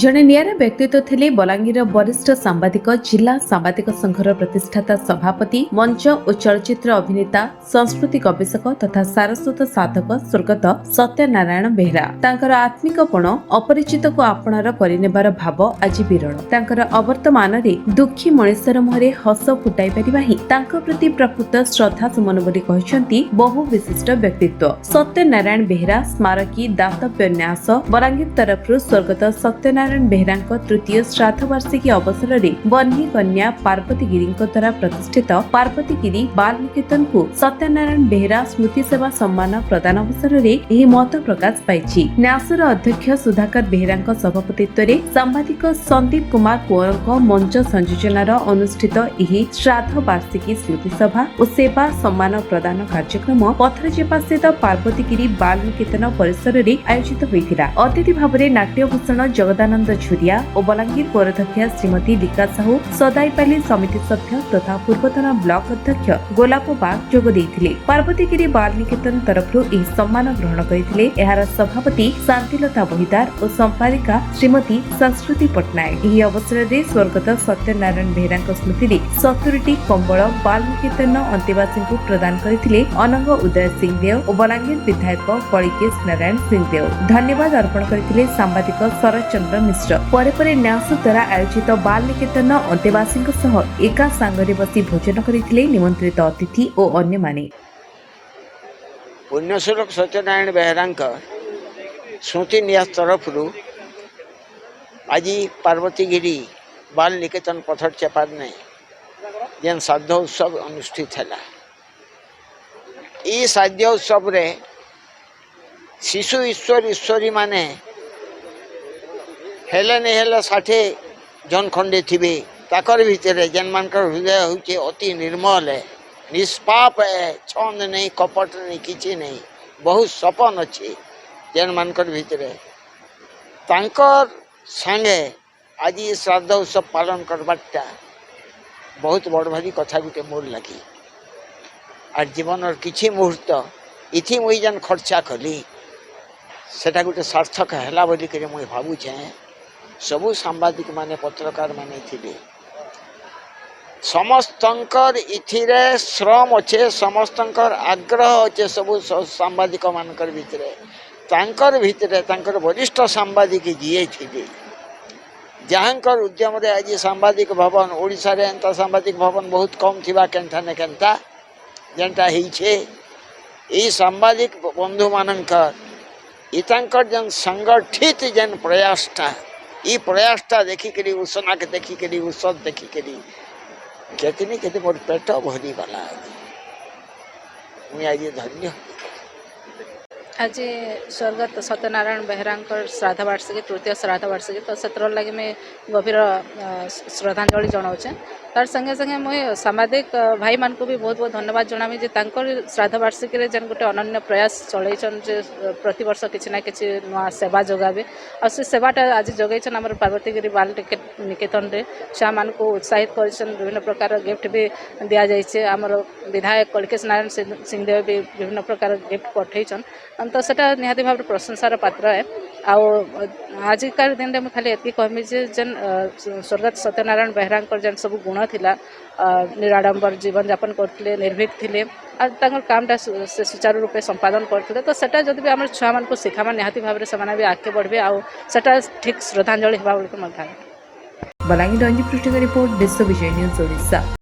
जड़े निरा व्यक्तित्व थे बलांगीर वरिष्ठ सांबादिक जिला सांबादिक संघर प्रतिष्ठाता सभापति मंच और चलचित्र अभिनेता संस्कृति गवेषक तथा सारस्वत साधक स्वर्गत सत्यनारायण बेहरा तांकर आत्मिकपण अपरिचित को आपणार करनेबार भाव आज विरल तांकर अवर्तमान दुखी मनुष्यर मुहरे हस फुटाई पारिबा ही तांको प्रति प्रकृत श्रद्धा सुमन बोली कहछंती बहु विशिष्ट व्यक्तित्व सत्यनारायण बेहरा स्मारकी दातव्य न्यास बलांगीर तरफ स्वर्गत सत्यनारायण बेहरा तृतीय श्राद्ध वार्षिकी अवसर में बन्ही कन्या पार्वती गिरी द्वारा प्रतिष्ठित पार्वती गिरी बाल निकेतन को सत्यनारायण बेहरा स्मृति सेवा सम्मान प्रदान अवसर में मत प्रकाश पाई। न्यासर अध्यक्ष सुधाकर बेहरा सभापतित्व में सांबादिक संदीप कुमार कुंवर मंच संयोजनार अनुष्ठित श्राद्ध वार्षिकी स्मृति सभा और सेवा सम्मान प्रदान कार्यक्रम पथरचेपा स्थित पार्वती गिरी बाल निकेतन परिसर में आयोजित होता। अतिथि भाव में नाट्यभूषण जगदानंद झुरिया और बलांगीर पौराध्यक्षा श्रीमती लिका साहू सदाईपाली समिति सभ्य तथा पूर्वतन ब्लॉक अध्यक्ष गोलाप बाग जोग देइथिले। पार्वती गिरी बाल निकेतन तरफ सम्मान ग्रहण करथिले। एहार सभापति शांतिलता बहिदार और संपादिका श्रीमती संस्कृति पटनायक। यह अवसर में स्वर्गत सत्यनारायण बेहरा स्मृति में 70टी कंबल बाल निकेतन अंतेवासी को प्रदान करथिले। अनंग उदय सिंहदेव और बलांगीर विधायक कलिकेश नारायण सिंहदेव धन्यवाद अर्पण करथिले। सांबादिक शरद चंद्र मिश्र परे न्यास द्वारा आयोजित बाल निकेतन अंतेवासी एका सांगरे बसी भोजन करथिले निमंत्रित अतिथि और अन्य माने। पुण्यश्लोक सत्यनारायण बेहरा स्मृति न्यास तरफ आज पार्वतीगिरी बाल निकेतन पथर चेपार में जेन श्राद्ध उत्सव अनुष्ठित है। ये श्राद्ध उत्सव रे शिशु ईश्वर ईश्वरी माने हेले नहीं हेले 60 जन खंडे थे ताकर भितर जेन मान हृदय होचे अति निर्मल है निष्पाप है छंद नहीं कपट नहीं किसी नहीं बहुत सपन अच्छे जेन मान भितर तांकर संगे आज ये श्राद्ध उत्सव पालन करवाटा बहुत बड़ भारी कथा गुटे मोर लगी और जीवन और किसी मुहूर्त इथि मुई जेन खर्चा कली सेटा गुटे सार्थक है बोलिक मुई भावुचे। सबू सांबादिक माने पत्रकार माने थिले समस्तंकर इथिरे श्रम अच्छे समस्तंकर आग्रह अच्छे सबू सांबादिक मानकर भितरे तांकर भितरे तांकर वरिष्ठ सांबादिक जीए थिले जहाँकर उद्यम रे आज सांबादिक भवन ओडिशा रे एंता सांबादिक भवन बहुत कम थिबा केंटा ने केंटा जेंटा हिछे ई सांबादिक बंधु मानकर इतांकर जन संगठित जन प्रयासटा ई प्रयासटा देखिक उसना के देखिक उत्सव देखिक केतनी केते मोर पेट भरी गला मुई आज धन्य। आज स्वर्गत सत्यनारायण बेहरा श्राद्ध वार्षिकी तृतीय श्राद्ध वार्षिकी तो से लगे मैं गभीर श्रद्धांजलि जनाऊे तार संगे संगे मुझे सामाजिक भाई मान को भी बहुत बहुत धन्यवाद जनामी जे श्राद्ध वार्षिकी जेन गोटे अनन्य प्रयास चलैछन जे प्रति वर्ष किसी ना किसी नुआ सेवा जोगाबे और से सेवाटा आज जोगैछन आम पार्वतीगिरी बाल निकेतन रे छुआ मान को उत्साहित कर विभिन्न प्रकार गिफ्ट भी दिया जाइए। आमर विधायक कलिकेश नारायण सिंहदेव भी विभिन्न प्रकार गिफ्ट पठेछन तो सेटा निहाती भाव प्रशंसार पात्र है। आजिकार दिन में खाली एति कहमी जे जेन स्वर्गत सत्यनारायण बेहरा जेन सब गुण थिला निराडंबर जीवन यापन करथिले निर्भीक थिले और कामटा से सुचारू रूपे संपादन करथिले तो सेटा जदि भी आम छुआ मान को शिखामा निहाती भाव से भी आगे बढ़े आउ सेटा ठीक श्रद्धांजलि होगा बोली। बलांगीर रंजी पृष्ठ रिपोर्ट विश्व विजय न्यूज ओडिशा।